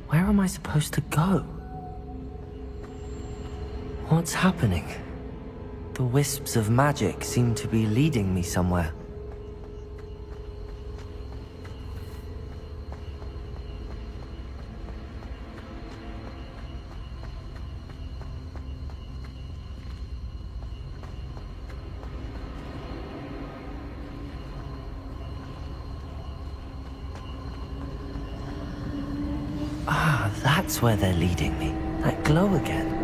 Where am I supposed to go? What's happening? The wisps of magic seem to be leading me somewhere. Ah, that's where they're leading me. That glow again.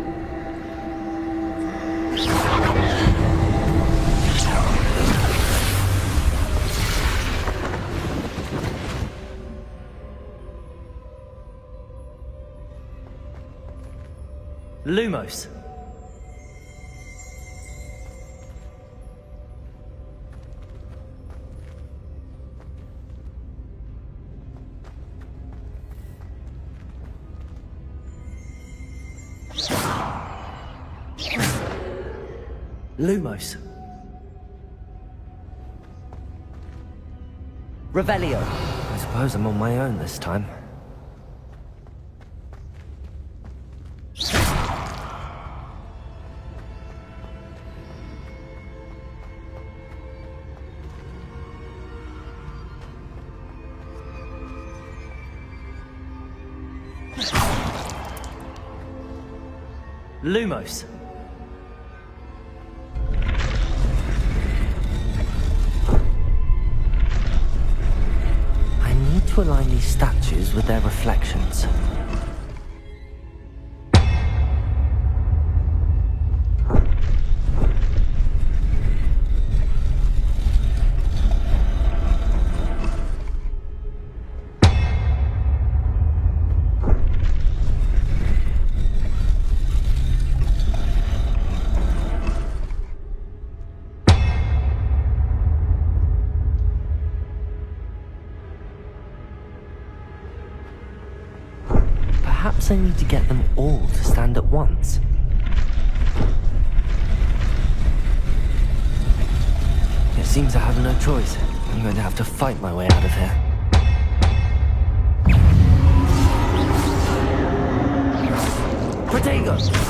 Lumos. Lumos. Revelio. I suppose I'm on my own this time. Lumos. I need to align these statues with their reflections. Perhaps I need to get them all to stand at once. It seems I have no choice. I'm going to have to fight my way out of here. Protego!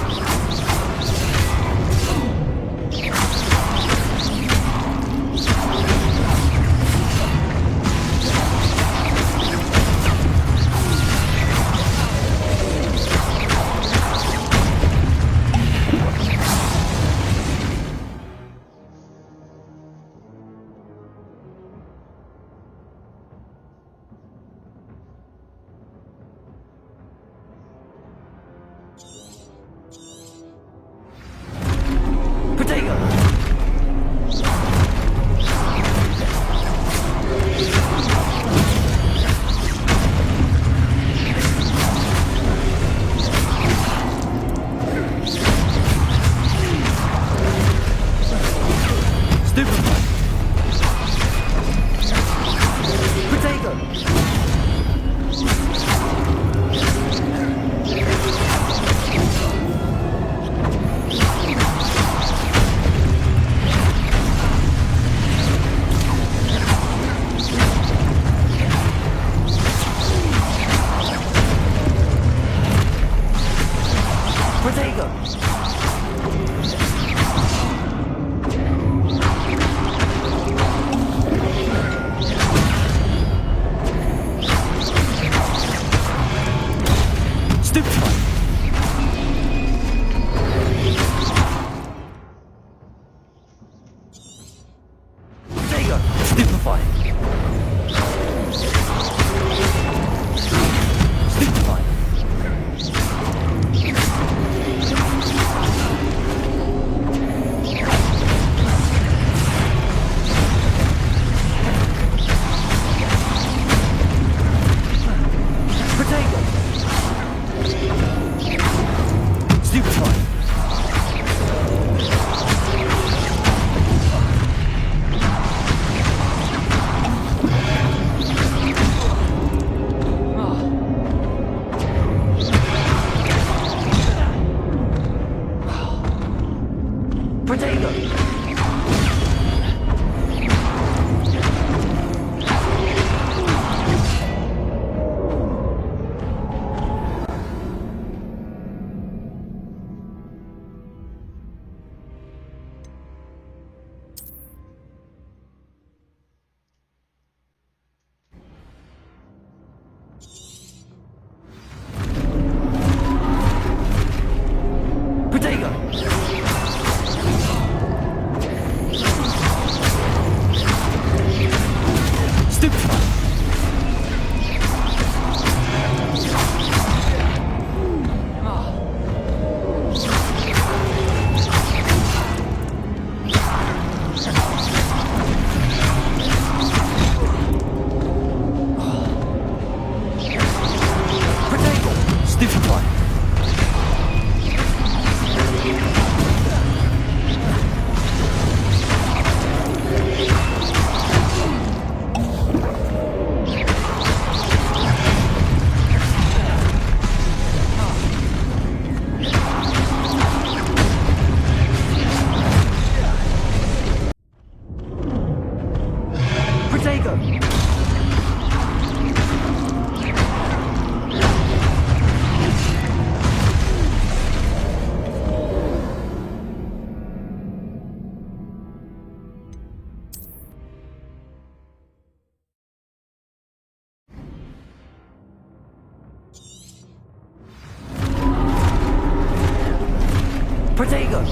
Protego!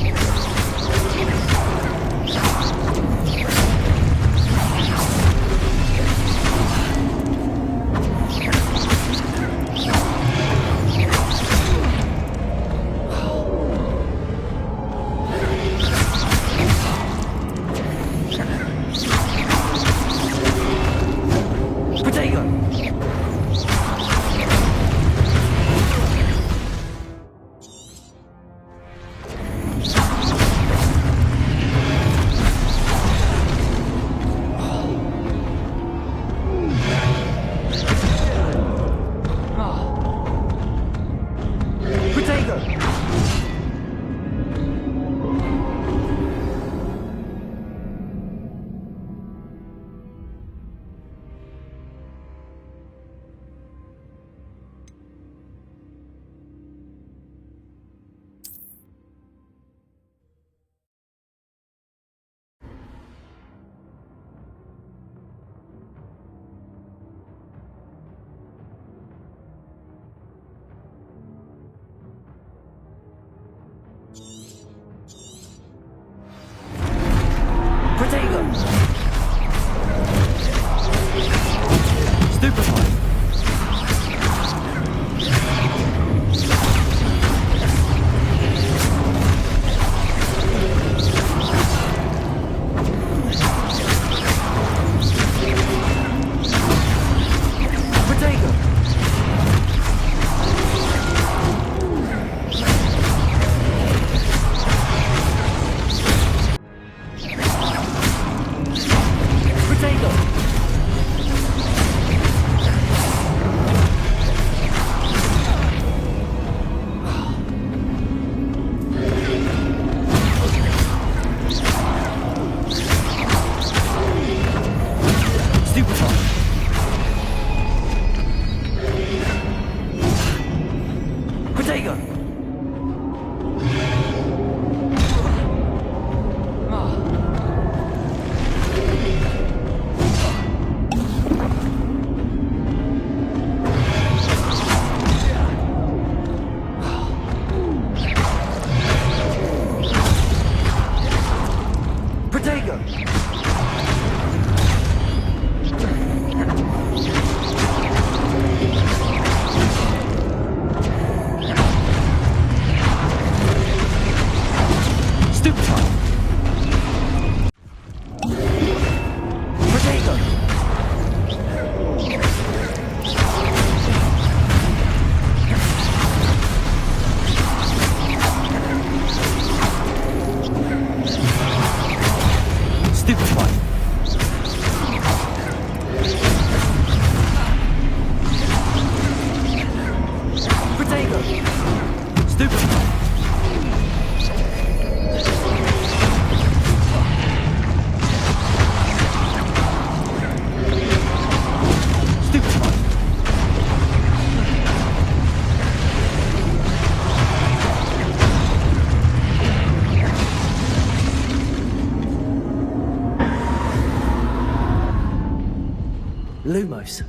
Lumos.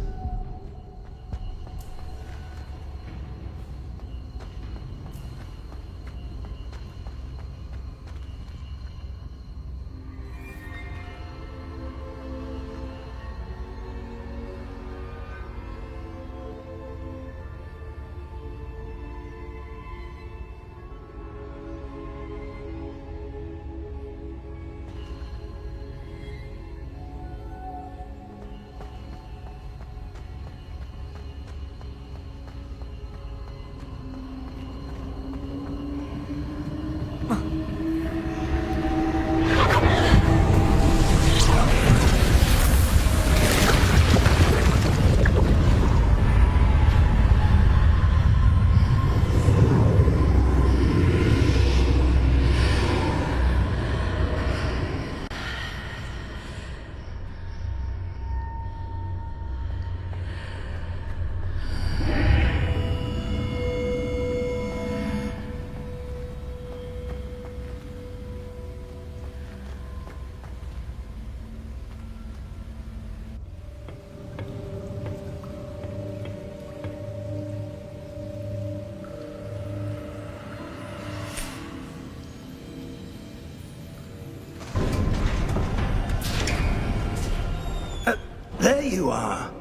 you are.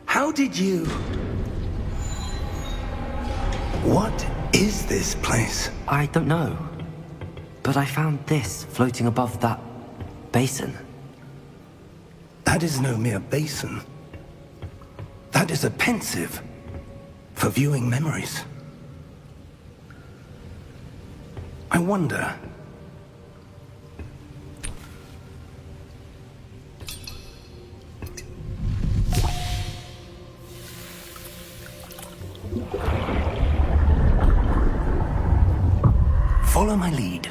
How did you... What is this place? I don't know. But I found this floating above that basin. That is no mere basin. That is a pensive for viewing memories. I wonder... Follow my lead.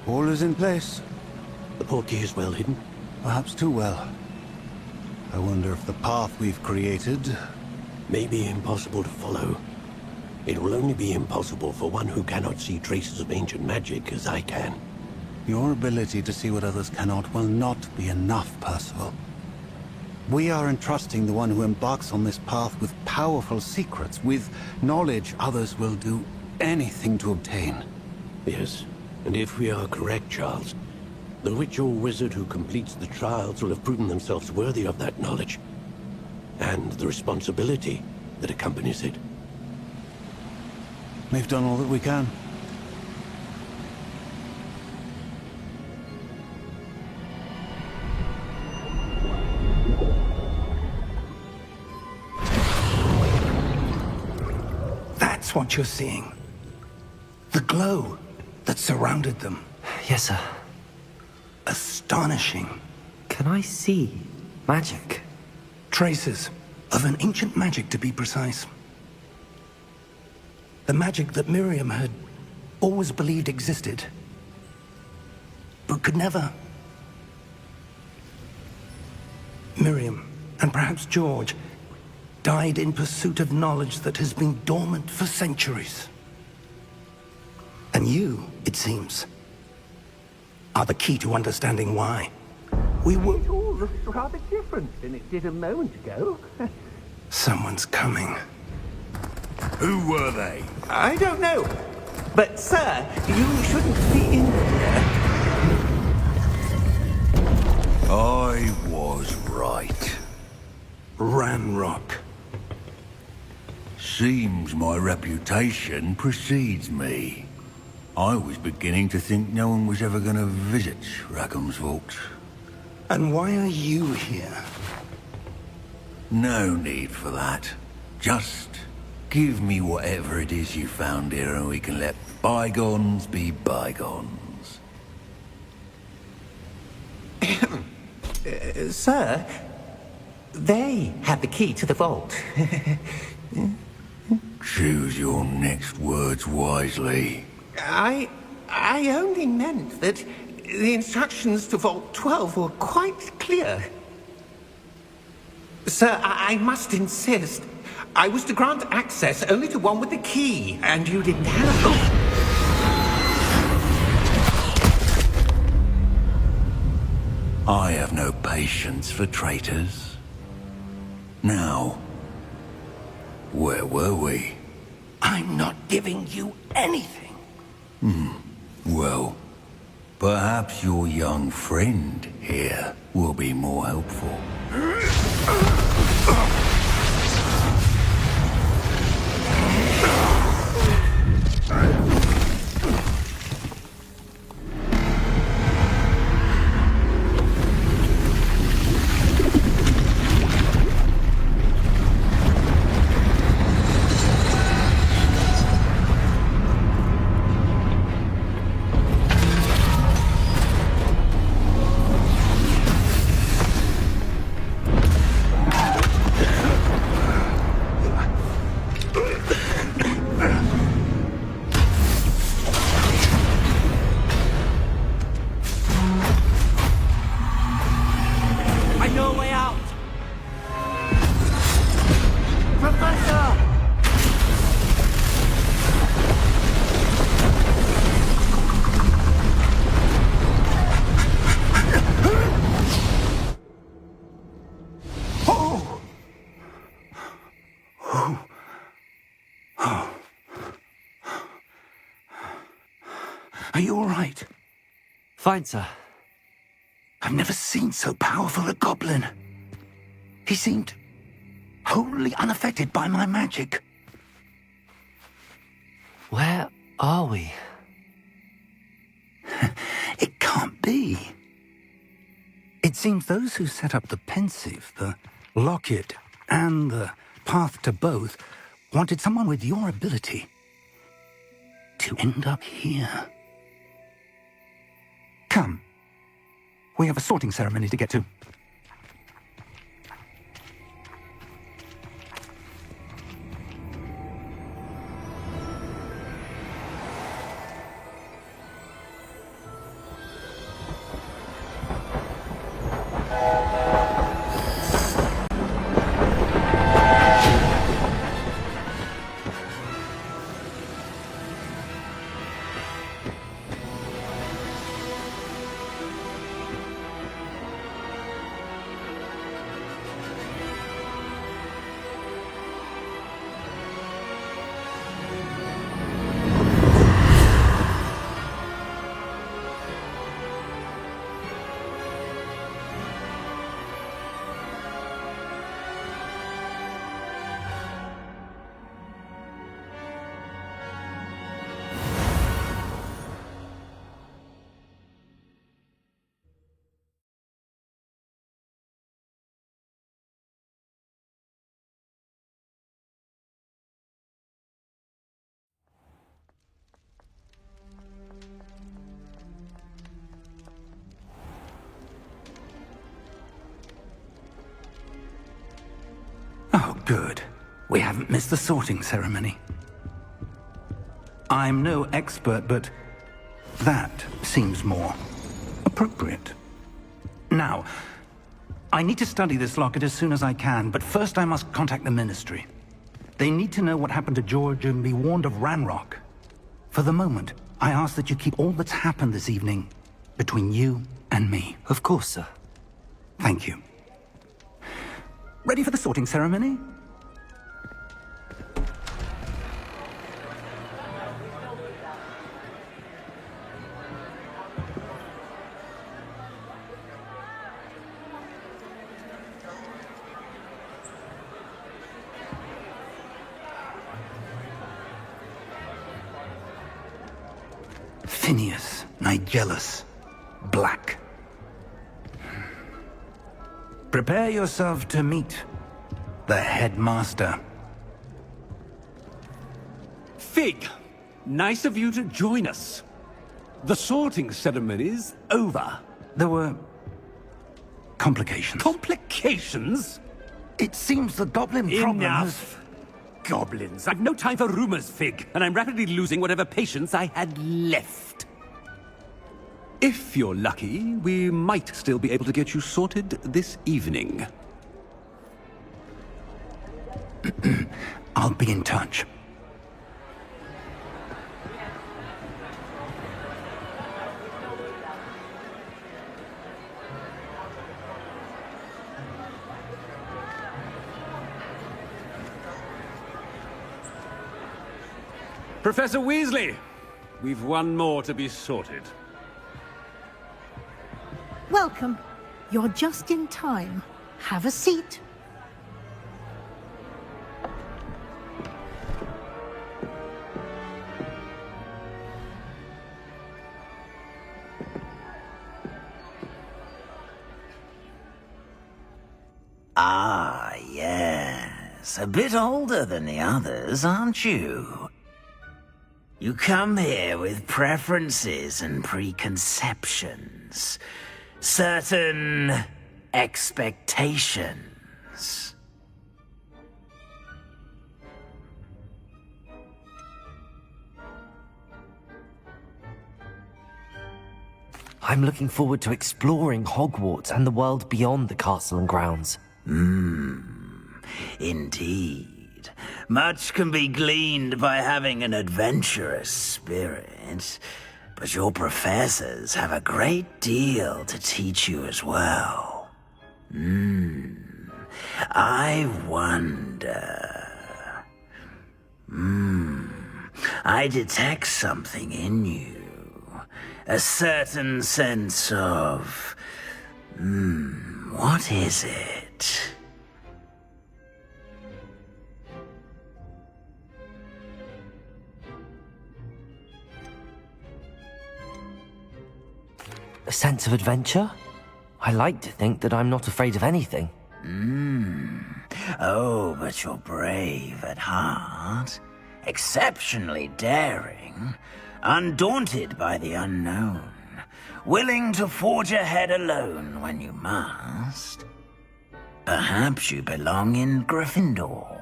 All is in place. The portkey is well hidden. Perhaps too well. I wonder if the path we've created... May be impossible to follow. It will only be impossible for one who cannot see traces of ancient magic as I can. Your ability to see what others cannot will not be enough, Percival. We are entrusting the one who embarks on this path with powerful secrets, with knowledge others will do anything to obtain. Yes, and if we are correct, Charles, the witch or wizard who completes the trials will have proven themselves worthy of that knowledge, and the responsibility that accompanies it. We've done all that we can. That's what you're seeing. The glow that surrounded them. Yes, sir. Astonishing. Can I see magic? Traces of an ancient magic, to be precise. The magic that Miriam had always believed existed, but could never. Miriam, and perhaps George, died in pursuit of knowledge that has been dormant for centuries. And you, it seems, are the key to understanding why. We were... It all looks rather different than it did a moment ago. Someone's coming. Who were they? I don't know. But, sir, you shouldn't be in here. I was right. Ranrock. Seems my reputation precedes me. I was beginning to think no one was ever going to visit Rackham's vault. And why are you here? No need for that. Just give me whatever it is you found here and we can let bygones be bygones. Sir, they have the key to the vault. Choose your next words wisely. I only meant that the instructions to Vault 12 were quite clear. Sir, I must insist. I was to grant access only to one with the key, and you didn't have... I have no patience for traitors. Now, where were we? I'm not giving you anything. Well, perhaps your young friend here will be more helpful. Are you all right? Fine, sir. I've never seen so powerful a goblin. He seemed wholly unaffected by my magic. Where are we? It can't be. It seems those who set up the pensive, the locket, and the path to both wanted someone with your ability to end up here. Come. We have a sorting ceremony to get to. Oh, good. We haven't missed the sorting ceremony. I'm no expert, but that seems more appropriate. Now, I need to study this locket as soon as I can, but first I must contact the Ministry. They need to know what happened to George and be warned of Ranrock. For the moment, I ask that you keep all that's happened this evening between you and me. Of course, sir. Thank you. Ready for the sorting ceremony? Phineas, Nigellus, Black. Prepare yourself to meet the headmaster. Fig, nice of you to join us. The sorting ceremony's over. There were complications. Complications? It seems the goblin problem has... Enough! Goblins. I've no time for rumors, Fig, and I'm rapidly losing whatever patience I had left. If you're lucky, we might still be able to get you sorted this evening. I'll be in touch. Professor Weasley, we've one more to be sorted. Welcome. You're just in time. Have a seat. Ah, yes. A bit older than the others, aren't you? You come here with preferences and preconceptions. Certain expectations. I'm looking forward to exploring Hogwarts and the world beyond the castle and grounds. Indeed. Much can be gleaned by having an adventurous spirit, but your professors have a great deal to teach you as well. I wonder... I detect something in you. A certain sense of... what is it? A sense of adventure? I like to think that I'm not afraid of anything. Oh, but you're brave at heart. Exceptionally daring. Undaunted by the unknown. Willing to forge ahead alone when you must. Perhaps you belong in Gryffindor.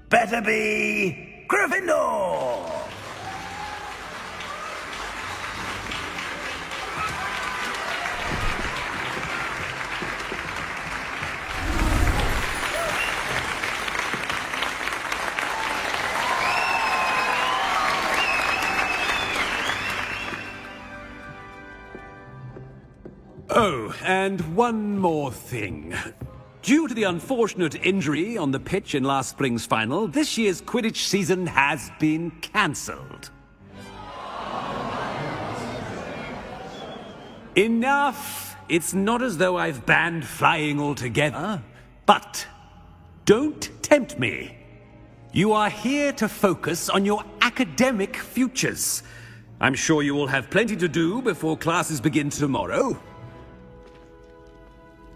Better be Gryffindor! Oh, and one more thing. Due to the unfortunate injury on the pitch in last spring's final, this year's Quidditch season has been cancelled. Enough! It's not as though I've banned flying altogether. But don't tempt me. You are here to focus on your academic futures. I'm sure you will have plenty to do before classes begin tomorrow.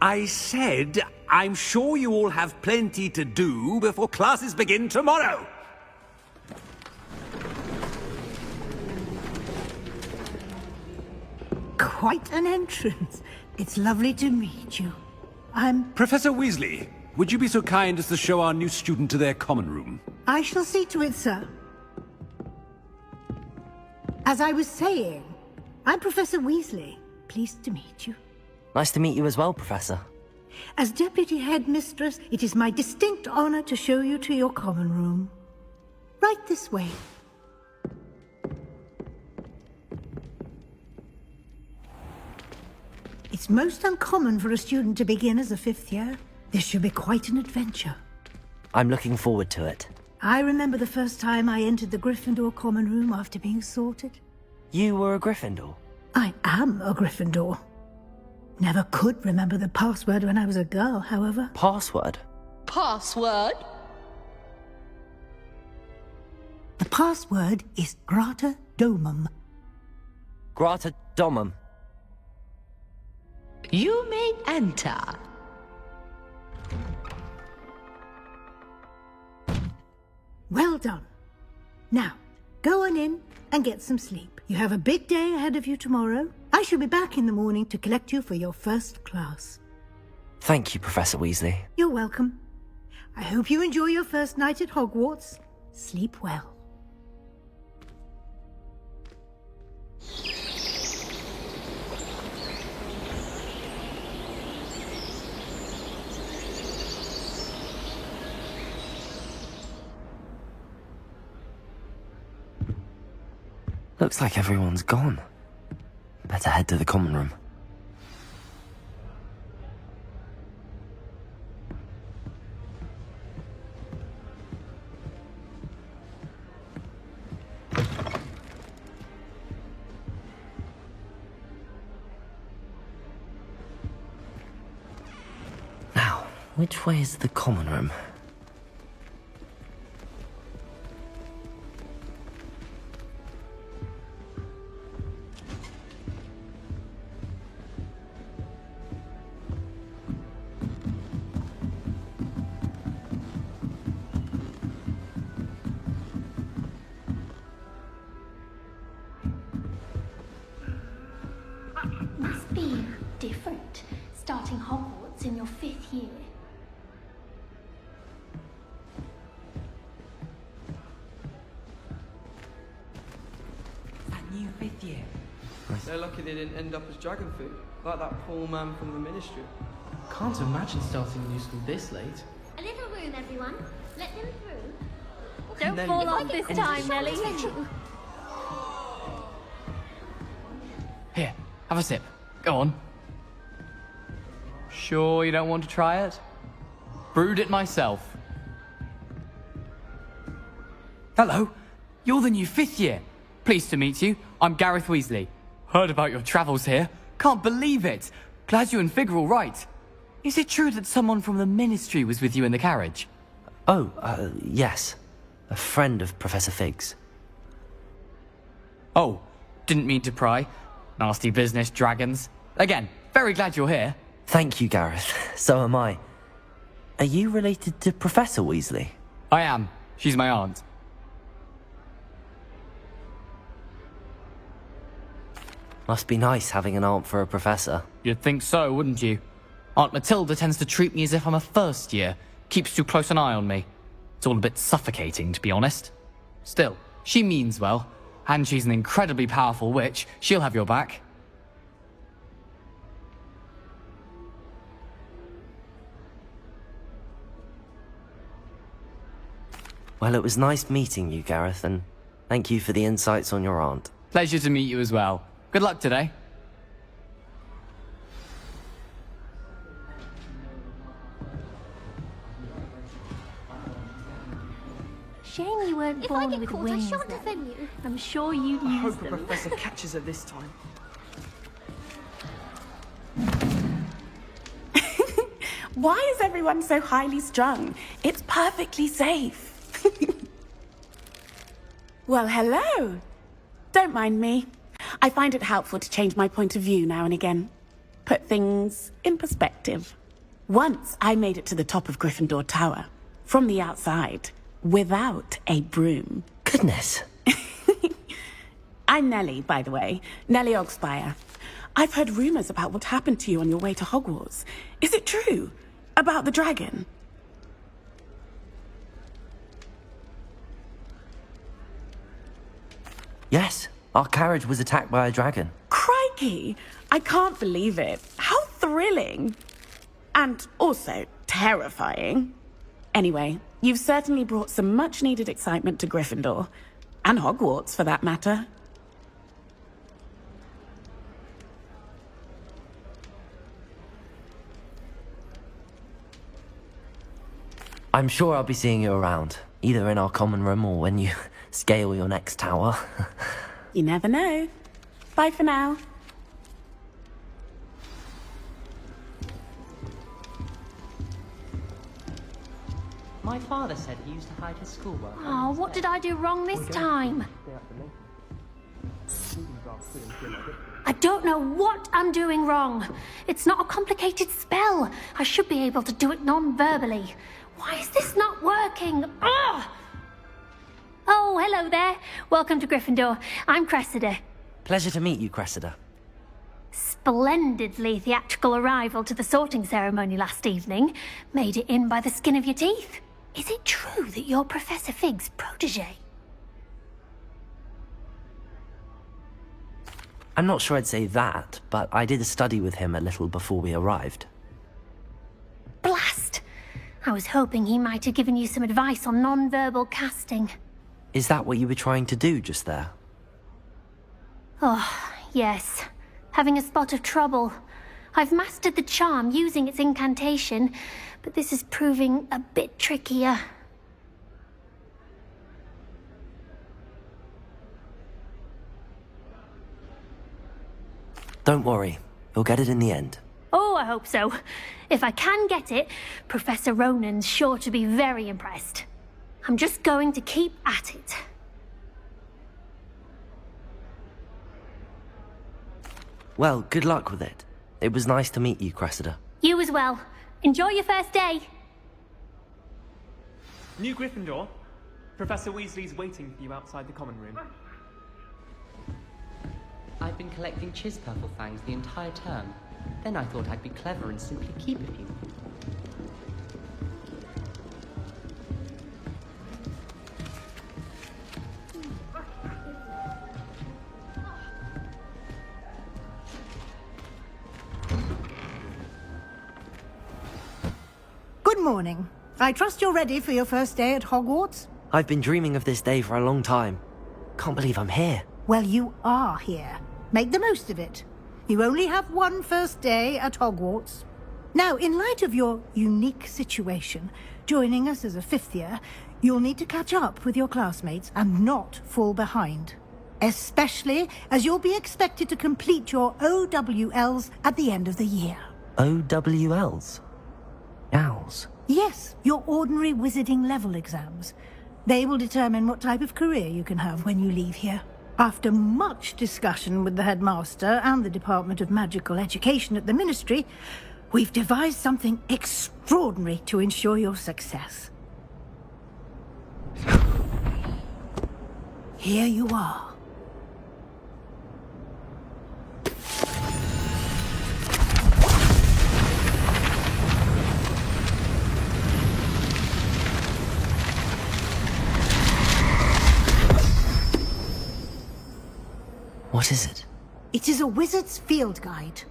I said, I'm sure you all have plenty to do before classes begin tomorrow. Quite an entrance. It's lovely to meet you. Professor Weasley, would you be so kind as to show our new student to their common room? I shall see to it, sir. As I was saying, I'm Professor Weasley. Pleased to meet you. Nice to meet you as well, Professor. As Deputy Headmistress, it is my distinct honor to show you to your common room. Right this way. It's most uncommon for a student to begin as a fifth year. This should be quite an adventure. I'm looking forward to it. I remember the first time I entered the Gryffindor common room after being sorted. You were a Gryffindor? I am a Gryffindor. Never could remember the password when I was a girl, however. Password? Password? The password is Grata Domum. Grata Domum. You may enter. Well done. Now, go on in and get some sleep. You have a big day ahead of you tomorrow. I shall be back in the morning to collect you for your first class. Thank you, Professor Weasley. You're welcome. I hope you enjoy your first night at Hogwarts. Sleep well. Looks like everyone's gone. Better head to the common room. Now, which way is the common room? Must be different, starting Hogwarts in your 5th year. That new 5th year. They're lucky they didn't end up as dragon food, like that poor man from the ministry. Can't imagine starting a new school this late. A little room, everyone. Let them through. Don't fall off this time, Nelly. Here, have a sip. Go on. Sure you don't want to try it? Brewed it myself. Hello, you're the new 5th year. Pleased to meet you. I'm Gareth Weasley. Heard about your travels here. Can't believe it. Glad you and Fig are all right. Is it true that someone from the Ministry was with you in the carriage? Oh, yes. A friend of Professor Fig's. Oh, didn't mean to pry. Nasty business, dragons. Again, very glad you're here. Thank you, Gareth. So am I. Are you related to Professor Weasley? I am. She's my aunt. Must be nice having an aunt for a professor. You'd think so, wouldn't you? Aunt Matilda tends to treat me as if I'm a first year. Keeps too close an eye on me. It's all a bit suffocating, to be honest. Still, she means well. And she's an incredibly powerful witch. She'll have your back. Well, it was nice meeting you, Gareth, and thank you for the insights on your aunt. Pleasure to meet you as well. Good luck today. Shame you weren't born with wings. I shan't offend you. I'm sure you'd I use hope the them. professor catches her this time. Why is everyone so highly strung? It's perfectly safe. Well, hello. Don't mind me. I find it helpful to change my point of view now and again. Put things in perspective. Once I made it to the top of Gryffindor Tower, from the outside, without a broom. Goodness. I'm Nellie, by the way. Nellie Ogspire. I've heard rumors about what happened to you on your way to Hogwarts. Is it true? About the dragon? Yes, our carriage was attacked by a dragon. Crikey! I can't believe it. How thrilling! And also terrifying. Anyway, you've certainly brought some much-needed excitement to Gryffindor. And Hogwarts, for that matter. I'm sure I'll be seeing you around, either in our common room or when you scale your next tower. You never know. Bye for now. My father said he used to hide his schoolwork. Oh, what did I do wrong this time? I don't know what I'm doing wrong. It's not a complicated spell. I should be able to do it non-verbally. Why is this not working? Ugh! Oh, hello there. Welcome to Gryffindor. I'm Cressida. Pleasure to meet you, Cressida. Splendidly theatrical arrival to the sorting ceremony last evening. Made it in by the skin of your teeth. Is it true that you're Professor Fig's protege? I'm not sure I'd say that, but I did a study with him a little before we arrived. Blast! I was hoping he might have given you some advice on non-verbal casting. Is that what you were trying to do just there? Oh, yes. Having a spot of trouble. I've mastered the charm using its incantation, but this is proving a bit trickier. Don't worry, you'll get it in the end. Oh, I hope so. If I can get it, Professor Ronan's sure to be very impressed. I'm just going to keep at it. Well, good luck with it. It was nice to meet you, Cressida. You as well. Enjoy your first day. New Gryffindor. Professor Weasley's waiting for you outside the common room. I've been collecting Chispurple fangs the entire term. Then I thought I'd be clever and simply keep a few. Good morning. I trust you're ready for your first day at Hogwarts? I've been dreaming of this day for a long time. Can't believe I'm here. Well, you are here. Make the most of it. You only have one first day at Hogwarts. Now, in light of your unique situation, joining us as a fifth year, you'll need to catch up with your classmates and not fall behind. Especially as you'll be expected to complete your OWLs at the end of the year. OWLs? Owls? Yes, your ordinary wizarding level exams. They will determine what type of career you can have when you leave here. After much discussion with the headmaster and the Department of Magical Education at the Ministry, we've devised something extraordinary to ensure your success. Here you are. What is it? It is a wizard's field guide.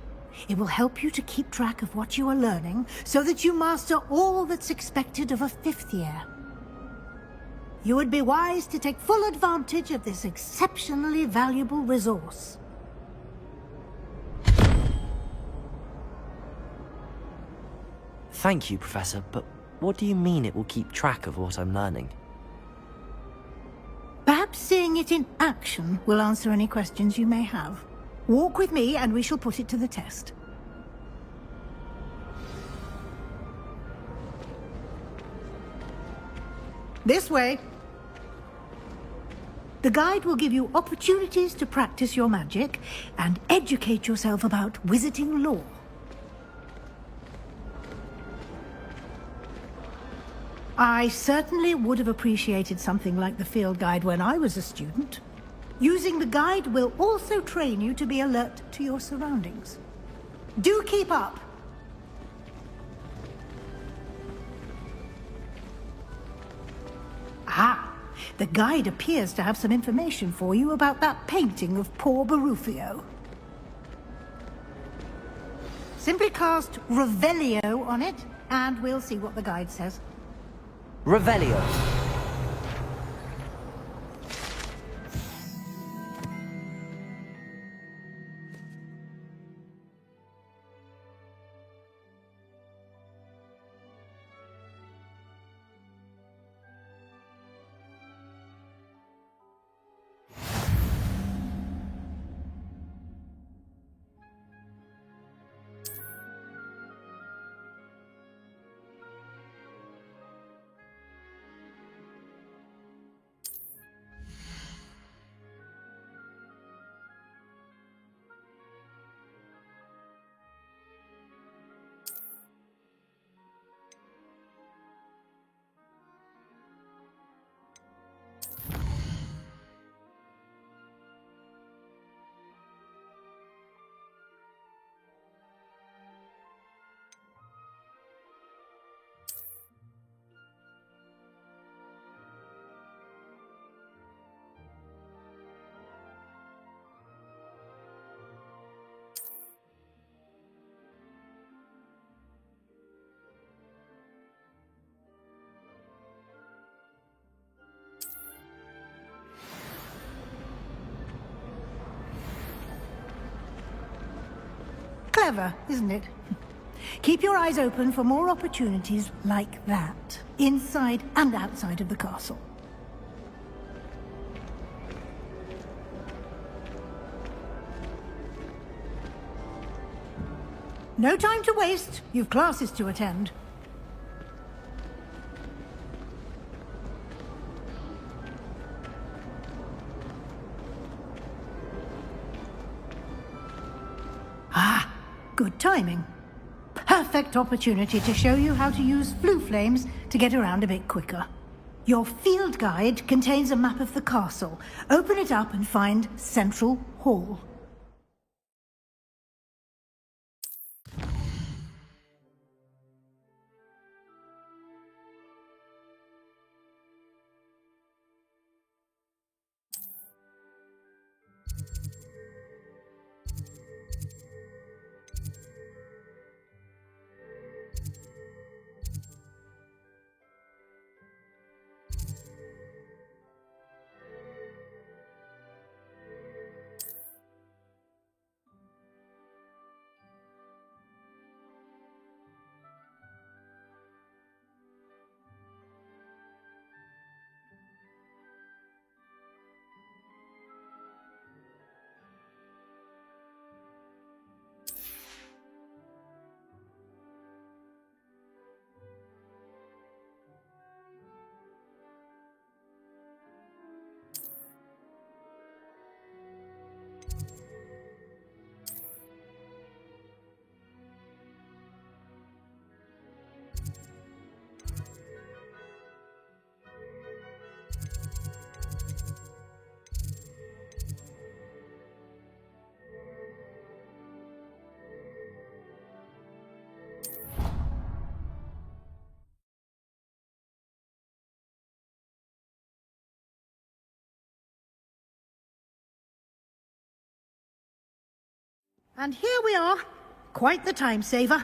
It will help you to keep track of what you are learning so that you master all that's expected of a fifth year. You would be wise to take full advantage of this exceptionally valuable resource. Thank you, Professor, but what do you mean it will keep track of what I'm learning? Perhaps seeing it in action will answer any questions you may have. Walk with me and we shall put it to the test. This way. The guide will give you opportunities to practice your magic and educate yourself about wizarding lore. I certainly would have appreciated something like the field guide when I was a student. Using the guide will also train you to be alert to your surroundings. Do keep up! Ah, the guide appears to have some information for you about that painting of poor Barufio. Simply cast Revelio on it, and we'll see what the guide says. Revelio. Clever, isn't it? Keep your eyes open for more opportunities like that, inside and outside of the castle. No time to waste. You've classes to attend. Ah, good timing. Perfect opportunity to show you how to use flue flames to get around a bit quicker. Your field guide contains a map of the castle. Open it up and find Central Hall. And here we are. Quite the time saver.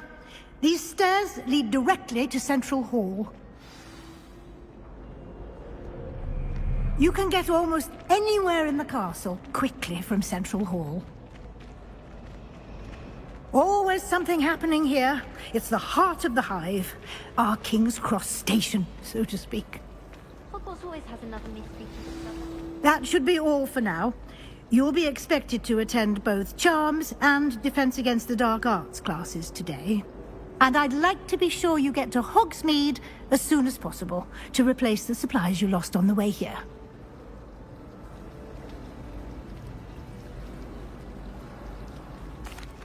These stairs lead directly to Central Hall. You can get almost anywhere in the castle quickly from Central Hall. Always something happening here. It's the heart of the Hive. Our King's Cross station, so to speak. Hogwarts always has another mystery to discover. That should be all for now. You'll be expected to attend both Charms and Defense Against the Dark Arts classes today. And I'd like to be sure you get to Hogsmeade as soon as possible to replace the supplies you lost on the way here.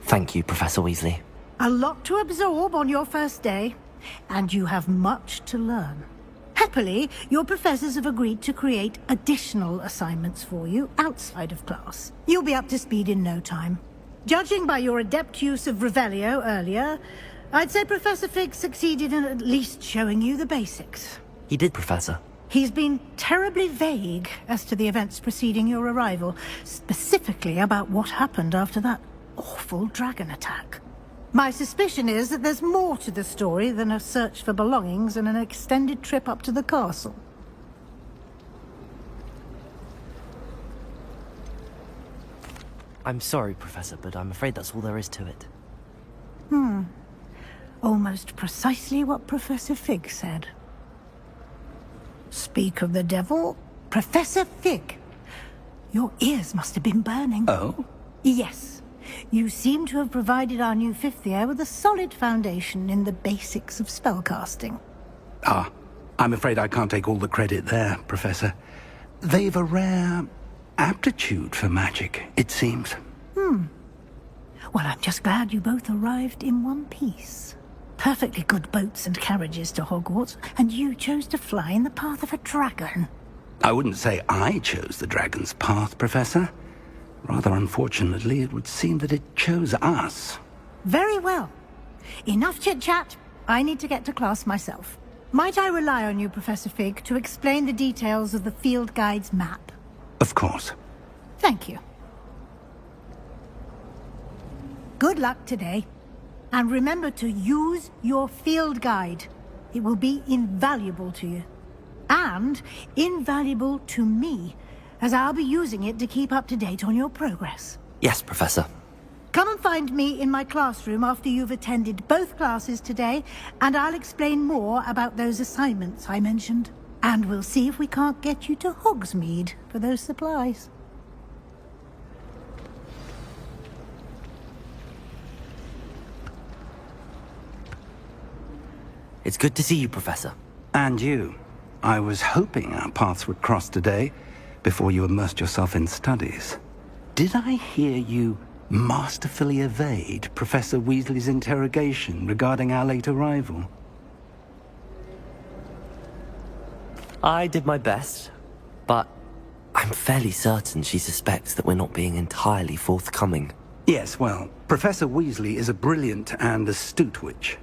Thank you, Professor Weasley. A lot to absorb on your first day, and you have much to learn. Happily, your professors have agreed to create additional assignments for you outside of class. You'll be up to speed in no time. Judging by your adept use of Revelio earlier, I'd say Professor Fig succeeded in at least showing you the basics. He did, Professor. He's been terribly vague as to the events preceding your arrival, specifically about what happened after that awful dragon attack. My suspicion is that there's more to the story than a search for belongings and an extended trip up to the castle. I'm sorry, Professor, but I'm afraid that's all there is to it. Almost precisely what Professor Fig said. Speak of the devil, Professor Fig. Your ears must have been burning. Oh? Yes. You seem to have provided our new fifth year with a solid foundation in the basics of spellcasting. Ah, I'm afraid I can't take all the credit there, Professor. They've a rare aptitude for magic, it seems. Well, I'm just glad you both arrived in one piece. Perfectly good boats and carriages to Hogwarts, and you chose to fly in the path of a dragon. I wouldn't say I chose the dragon's path, Professor. Rather unfortunately, it would seem that it chose us. Very well. Enough chit-chat. I need to get to class myself. Might I rely on you, Professor Fig, to explain the details of the field guide's map? Of course. Thank you. Good luck today. And remember to use your field guide. It will be invaluable to you. And invaluable to me, as I'll be using it to keep up to date on your progress. Yes, Professor. Come and find me in my classroom after you've attended both classes today, and I'll explain more about those assignments I mentioned. And we'll see if we can't get you to Hogsmeade for those supplies. It's good to see you, Professor. And you. I was hoping our paths would cross today, before you immersed yourself in studies. Did I hear you masterfully evade Professor Weasley's interrogation regarding our late arrival? I did my best, but I'm fairly certain she suspects that we're not being entirely forthcoming. Yes, well, Professor Weasley is a brilliant and astute witch.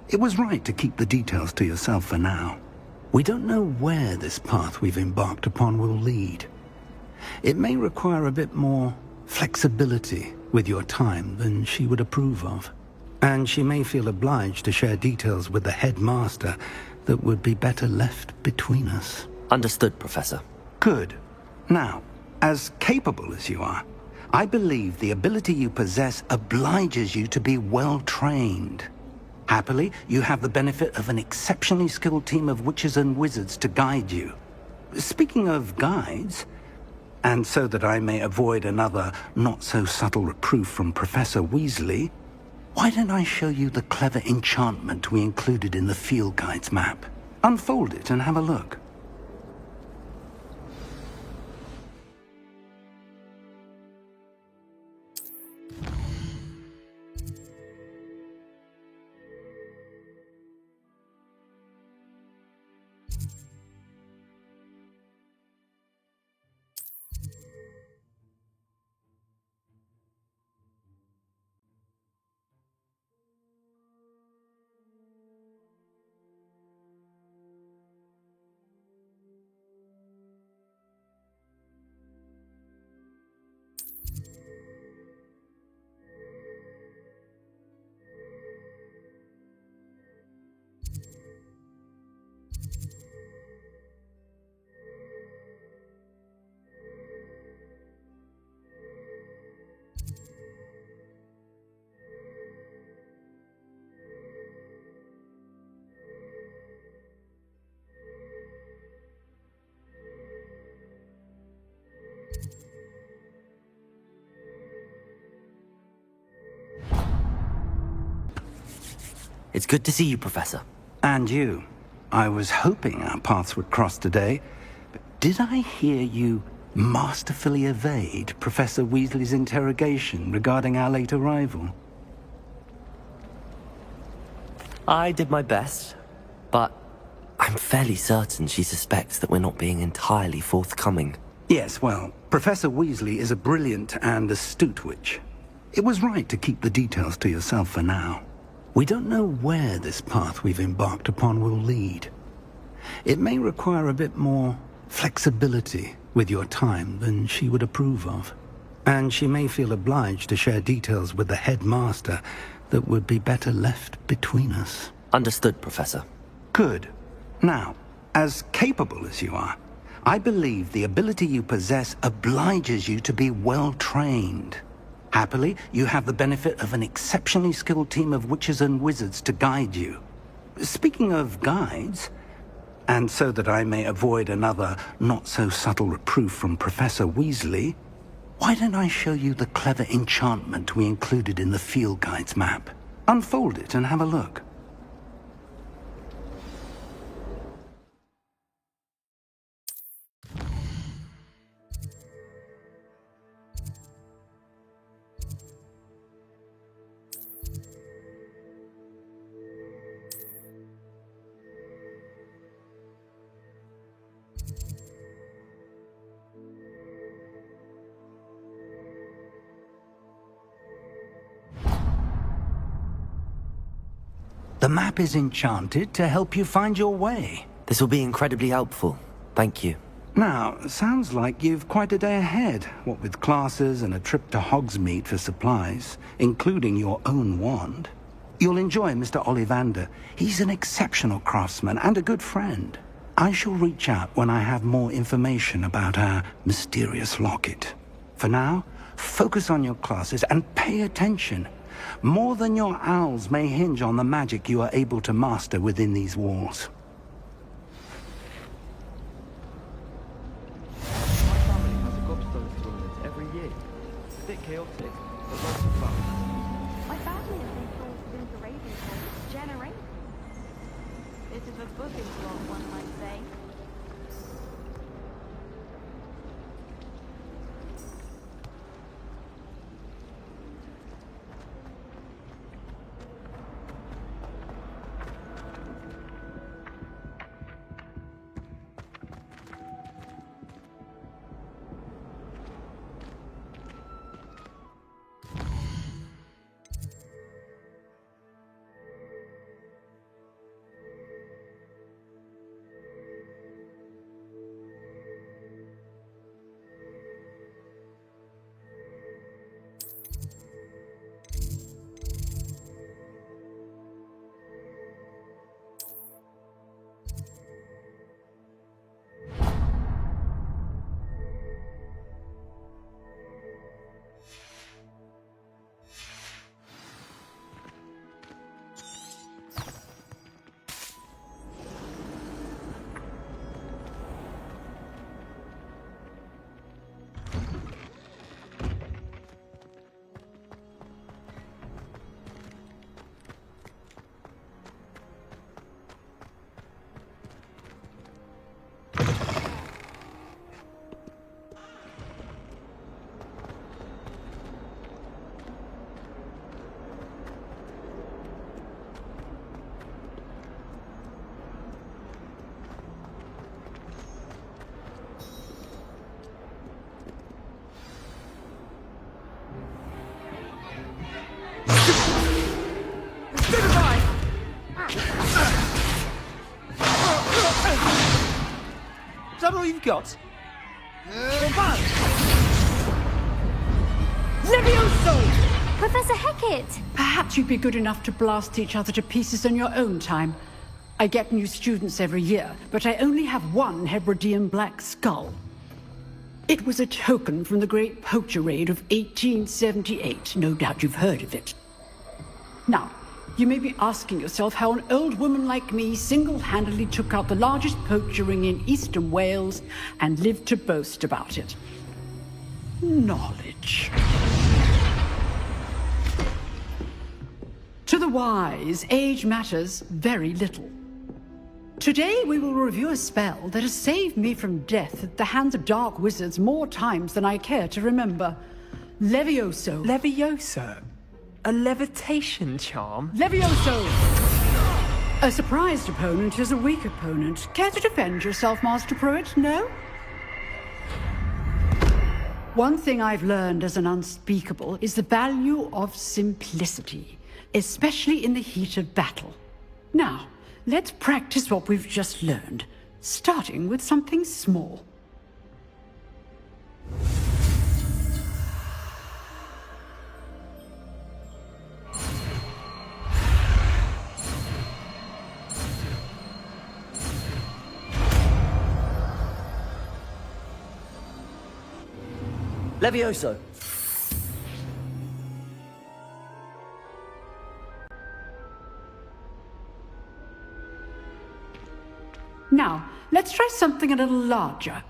It was right to keep the details to yourself for now. We don't know where this path we've embarked upon will lead. It may require a bit more flexibility with your time than she would approve of. And she may feel obliged to share details with the headmaster that would be better left between us. Understood, Professor. Good. Now, as capable as you are, I believe the ability you possess obliges you to be well trained. Happily, you have the benefit of an exceptionally skilled team of witches and wizards to guide you. Speaking of guides, and so that I may avoid another not-so-subtle reproof from Professor Weasley, why don't I show you the clever enchantment we included in the field guide's map? Unfold it and have a look. It's good to see you, Professor. And you. I was hoping our paths would cross today, but did I hear you masterfully evade Professor Weasley's interrogation regarding our late arrival? I did my best, but I'm fairly certain she suspects that we're not being entirely forthcoming. Yes, well, Professor Weasley is a brilliant and astute witch. It was right to keep the details to yourself for now. We don't know where this path we've embarked upon will lead. It may require a bit more flexibility with your time than she would approve of. And she may feel obliged to share details with the headmaster that would be better left between us. Understood, Professor. Good. Now, as capable as you are, I believe the ability you possess obliges you to be well-trained. Happily, you have the benefit of an exceptionally skilled team of witches and wizards to guide you. Speaking of guides, and so that I may avoid another not-so-subtle reproof from Professor Weasley, why don't I show you the clever enchantment we included in the field guide's map? Unfold it and have a look. The map is enchanted to help you find your way. This will be incredibly helpful. Thank you. Now, sounds like you've quite a day ahead, what with classes and a trip to Hogsmeade for supplies, including your own wand. You'll enjoy Mr. Ollivander. He's an exceptional craftsman and a good friend. I shall reach out when I have more information about our mysterious locket. For now, focus on your classes and pay attention. More than your owls may hinge on the magic you are able to master within these walls. My family has a gobstones tournament every year. It's a bit chaotic, but lots of fun. My family has been forced into Ravenclaw for generations. This is a booking slot, one might say. Is that all you've got? Levioso! Professor Hecat! Perhaps you'd be good enough to blast each other to pieces in your own time. I get new students every year, but I only have one Hebridean black skull. It was a token from the Great Poacher Raid of 1878. No doubt you've heard of it. Now, you may be asking yourself how an old woman like me single-handedly took out the largest poacher ring in eastern Wales and lived to boast about it. Knowledge. To the the wise, age matters very little. Today we will review a spell that has saved me from death at the hands of dark wizards more times than I care to remember. Levioso. Levioso? A levitation charm? Levioso! A surprised opponent is a weak opponent. Care to defend yourself, Master Pruitt? No? One thing I've learned as an unspeakable is the value of simplicity, especially in the heat of battle. Now, let's practice what we've just learned, starting with something small. Levioso! Now, let's try something a little larger.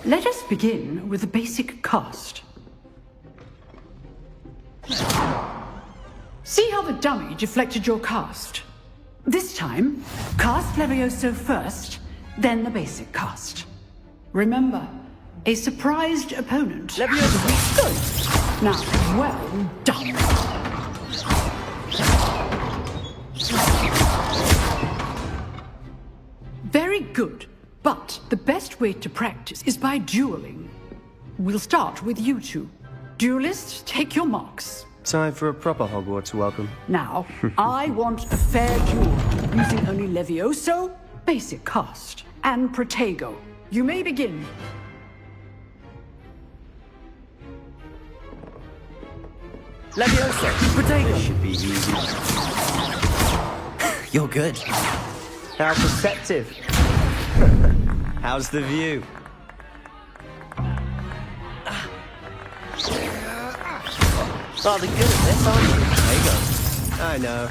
Let us begin with the basic cast. See how the dummy deflected your cast? This time, cast Levioso first, then the basic cast. Remember, a surprised opponent. Levioso! Good! Now, well done. Very good. But the best way to practice is by dueling. We'll start with you two. Duelists, take your marks. Time for a proper Hogwarts welcome. Now, I want a fair duel, using only Levioso, basic cast, and Protego. You may begin. Levioso! Protego! This should be easy. You're good. How perceptive. How's the view? Rather good at this, aren't you? There you go. I know.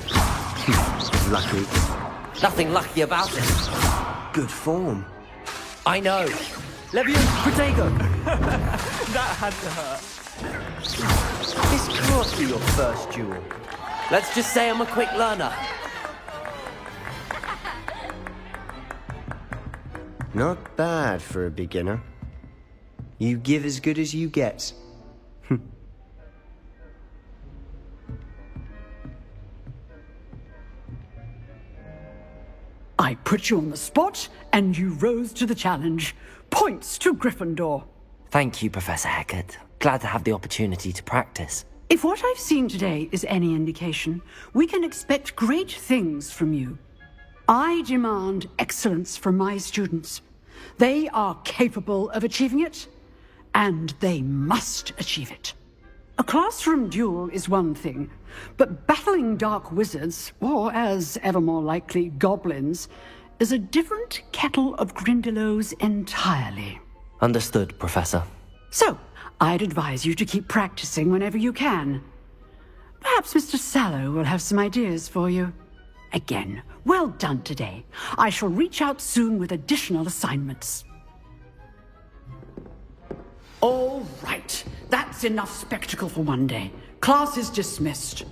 Lucky. Nothing lucky about it. Good form. I know. Levioso! Protego! That had to hurt. This can't be your first duel. Let's just say I'm a quick learner. Not bad for a beginner. You give as good as you get. I put you on the spot, and you rose to the challenge. Points to Gryffindor. Thank you, Professor Hecat. Glad to have the opportunity to practice. If what I've seen today is any indication, we can expect great things from you. I demand excellence from my students. They are capable of achieving it, and they must achieve it. A classroom duel is one thing, but battling dark wizards, or as ever more likely, goblins, is a different kettle of Grindylows entirely. Understood, Professor. So, I'd advise you to keep practicing whenever you can. Perhaps Mr. Sallow will have some ideas for you. Again, well done today. I shall reach out soon with additional assignments. All right, that's enough spectacle for one day. Class is dismissed.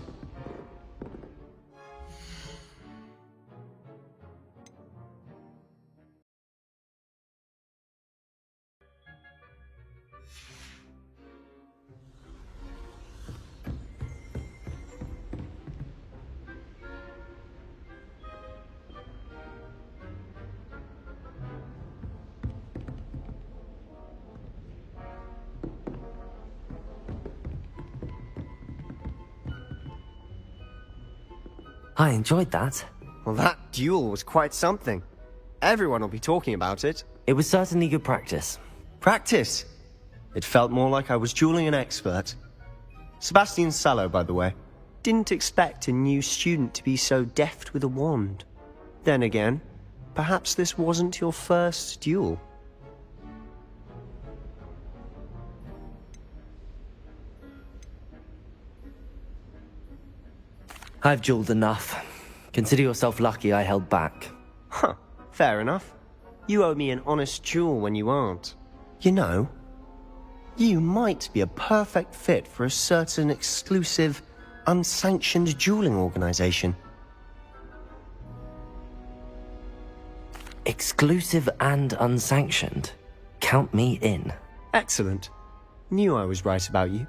I enjoyed that. Well, that duel was quite something. Everyone will be talking about it. It was certainly good practice. Practice? It felt more like I was dueling an expert. Sebastian Sallow, by the way. Didn't expect a new student to be so deft with a wand. Then again, perhaps this wasn't your first duel. I've jeweled enough. Consider yourself lucky I held back. Huh, fair enough. You owe me an honest jewel when you aren't. You know, you might be a perfect fit for a certain exclusive, unsanctioned dueling organization. Exclusive and unsanctioned? Count me in. Excellent. Knew I was right about you.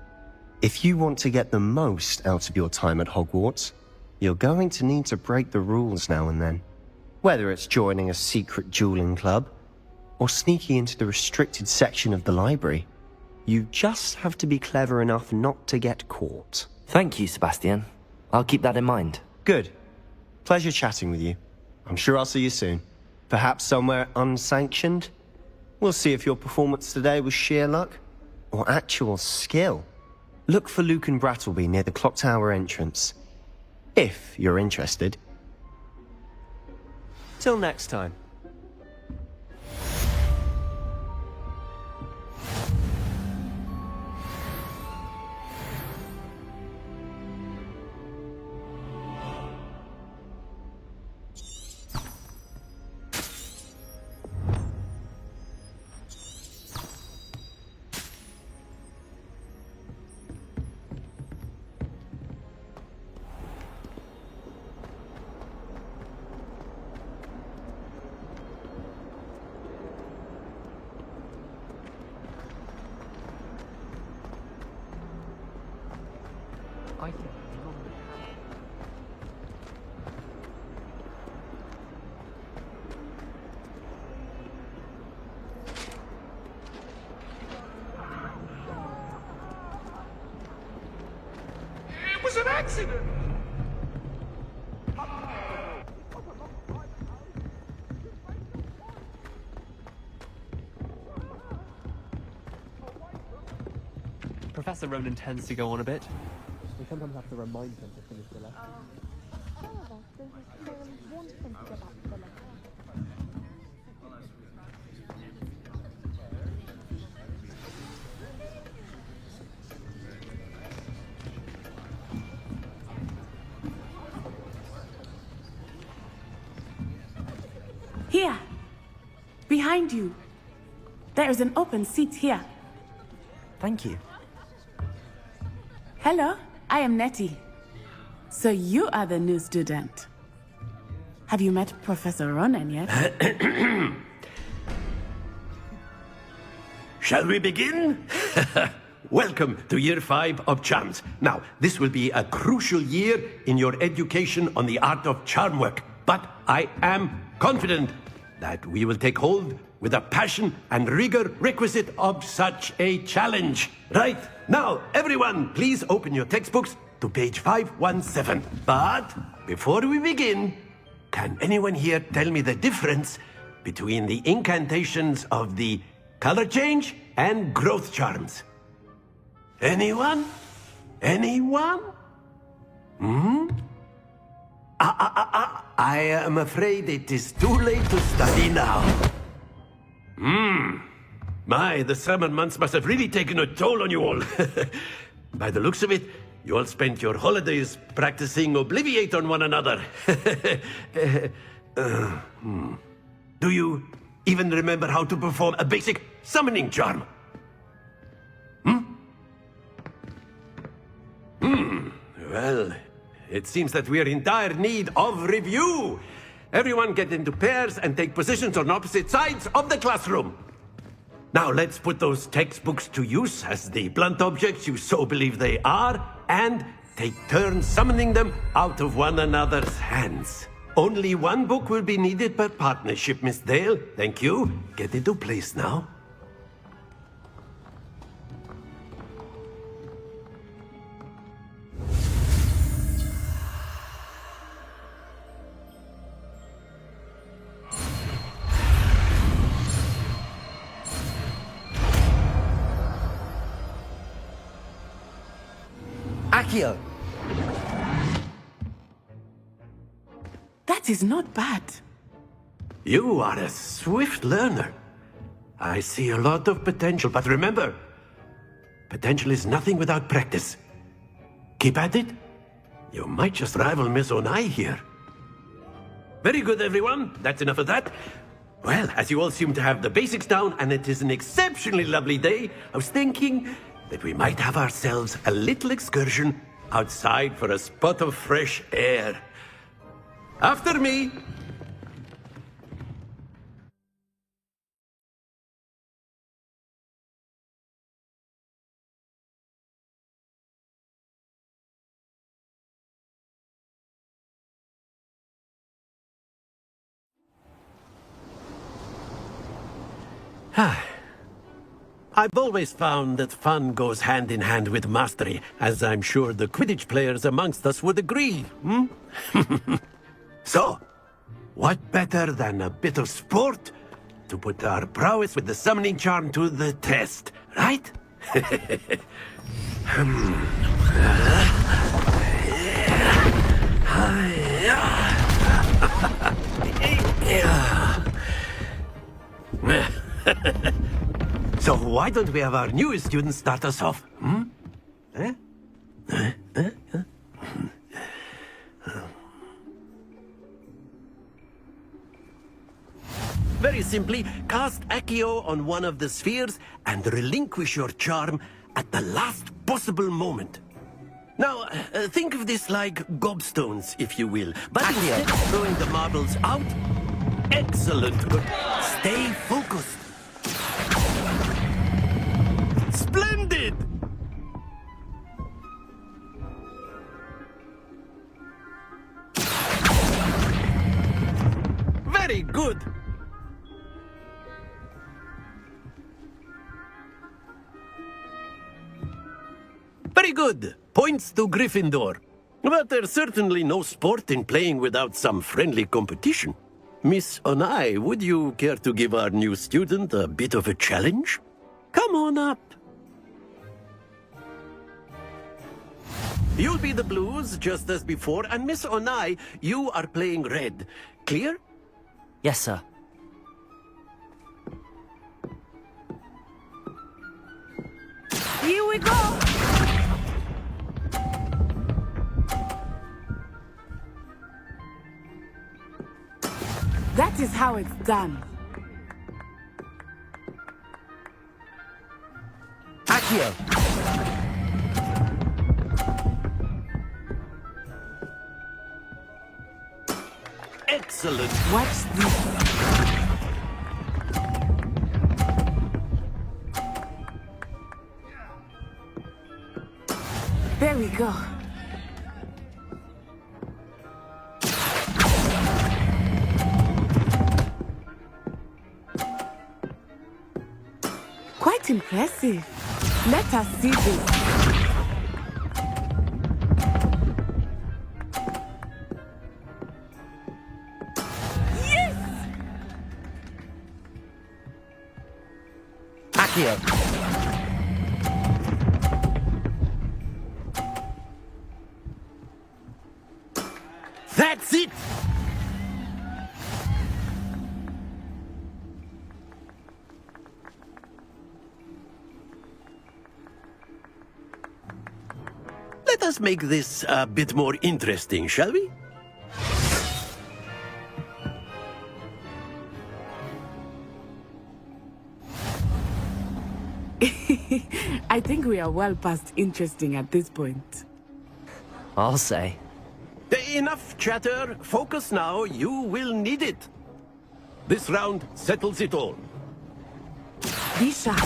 If you want to get the most out of your time at Hogwarts, you're going to need to break the rules now and then. Whether it's joining a secret dueling club, or sneaking into the restricted section of the library, you just have to be clever enough not to get caught. Thank you, Sebastian. I'll keep that in mind. Good. Pleasure chatting with you. I'm sure I'll see you soon. Perhaps somewhere unsanctioned? We'll see if your performance today was sheer luck, or actual skill. Look for Luke and Brattleby near the clock tower entrance. If you're interested. Till next time. It was an accident! Professor Ronan tends to go on a bit. We sometimes have to remind him to finish the lesson. Here! Behind you! There is an open seat here. Thank you. Hello, I am Nettie. So you are the new student. Have you met Professor Ronan yet? Shall we begin? Welcome to Year 5 of Charms. Now, this will be a crucial year in your education on the art of charm work, but I am confident that we will take hold with the passion and rigor requisite of such a challenge. Right, now, everyone, please open your textbooks to page 517. But before we begin, can anyone here tell me the difference between the incantations of the color change and growth charms? Anyone? Anyone? I am afraid it is too late to study now. My, the summer months must have really taken a toll on you all. By the looks of it, you all spent your holidays practicing Obliviate on one another. Do you even remember how to perform a basic summoning charm? Well, it seems that we are in dire need of review. Everyone get into pairs and take positions on opposite sides of the classroom. Now let's put those textbooks to use as the blunt objects you so believe they are, and take turns summoning them out of one another's hands. Only one book will be needed per partnership, Miss Dale. Thank you. Get into place now. Accio! That is not bad. You are a swift learner. I see a lot of potential, but remember, potential is nothing without practice. Keep at it. You might just rival Miss Onai here. Very good, everyone. That's enough of that. Well, as you all seem to have the basics down, and it is an exceptionally lovely day, I was thinking that we might have ourselves a little excursion outside for a spot of fresh air. After me! I've always found that fun goes hand in hand with mastery, as I'm sure the Quidditch players amongst us would agree, hmm? So, what better than a bit of sport to put our prowess with the summoning charm to the test, right? So why don't we have our newest student start us off, hmm? Eh? Very simply, cast Accio on one of the spheres and relinquish your charm at the last possible moment. Now, think of this like gobstones, if you will. But instead of throwing the marbles out, excellent. Stay focused. Splendid! Very good. Very good. Points to Gryffindor. But there's certainly no sport in playing without some friendly competition. Miss Onai, would you care to give our new student a bit of a challenge? Come on up. You'll be the blues, just as before, and Miss Onai, you are playing red. Clear? Yes, sir. Here we go! That is how it's done. Accio! Excellent. Watch this. There we go. Quite impressive. Let us see this. Yes! Accio! That's it! Let us make this a bit more interesting, shall we? I think we are well past interesting at this point. I'll say. Enough chatter. Focus now. You will need it. This round settles it all. Be sharp.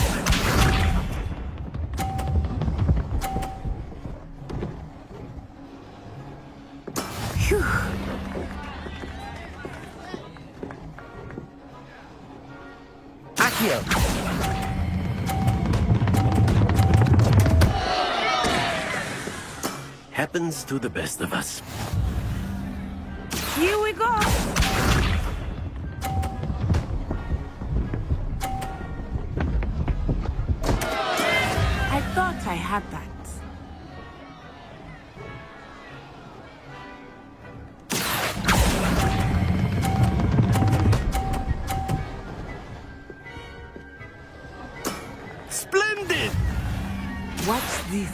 Phew. Accio! Happens to the best of us. Here we go! I thought I had that. Splendid! Watch this.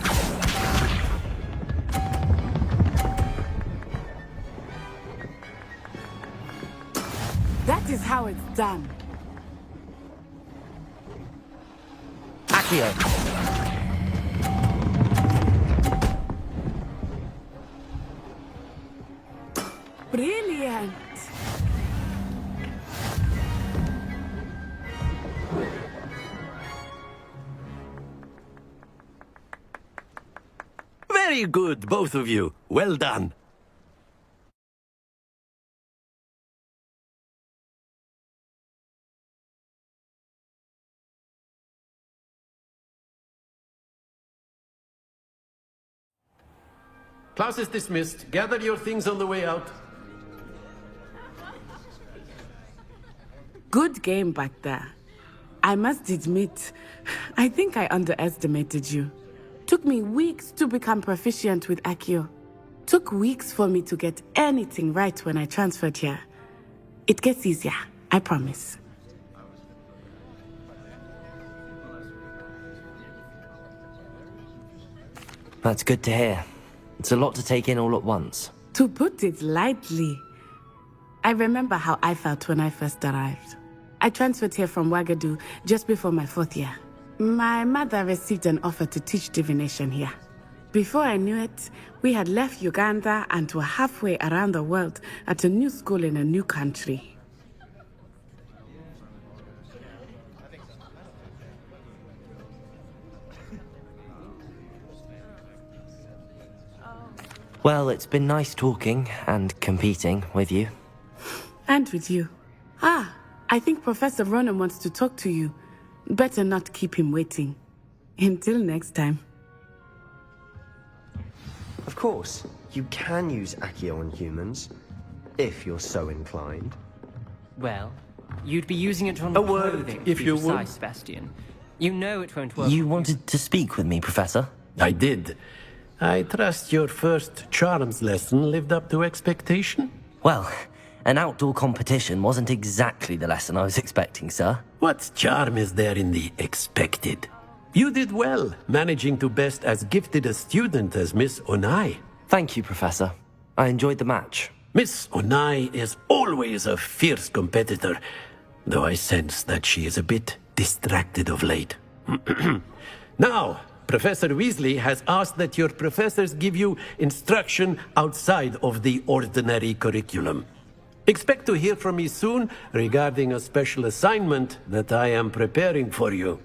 is how it's done. Accio. Brilliant. Very good, both of you. Well done. Class is dismissed. Gather your things on the way out. Good game back there. I must admit, I think I underestimated you. Took me weeks to become proficient with Accio. Took weeks for me to get anything right when I transferred here. It gets easier, I promise. That's good to hear. It's a lot to take in all at once. To put it lightly, I remember how I felt when I first arrived. I transferred here from Wagadu just before my 4th year. My mother received an offer to teach divination here. Before I knew it, we had left Uganda and were halfway around the world at a new school in a new country. Well, it's been nice talking and competing with you. And with you. Ah, I think Professor Ronan wants to talk to you. Better not keep him waiting. Until next time. Of course, you can use Accio on humans, if you're so inclined. Well, you'd be using it on A word, clothing, if to be you would. precise, Sebastian. You know it won't work. You wanted to speak with me, Professor? I did. I trust your first charms lesson lived up to expectation? Well, an outdoor competition wasn't exactly the lesson I was expecting, sir. What charm is there in the expected? You did well, managing to best as gifted a student as Miss Onai. Thank you, Professor. I enjoyed the match. Miss Onai is always a fierce competitor, though I sense that she is a bit distracted of late. Now, Professor Weasley has asked that your professors give you instruction outside of the ordinary curriculum. Expect to hear from me soon regarding a special assignment that I am preparing for you.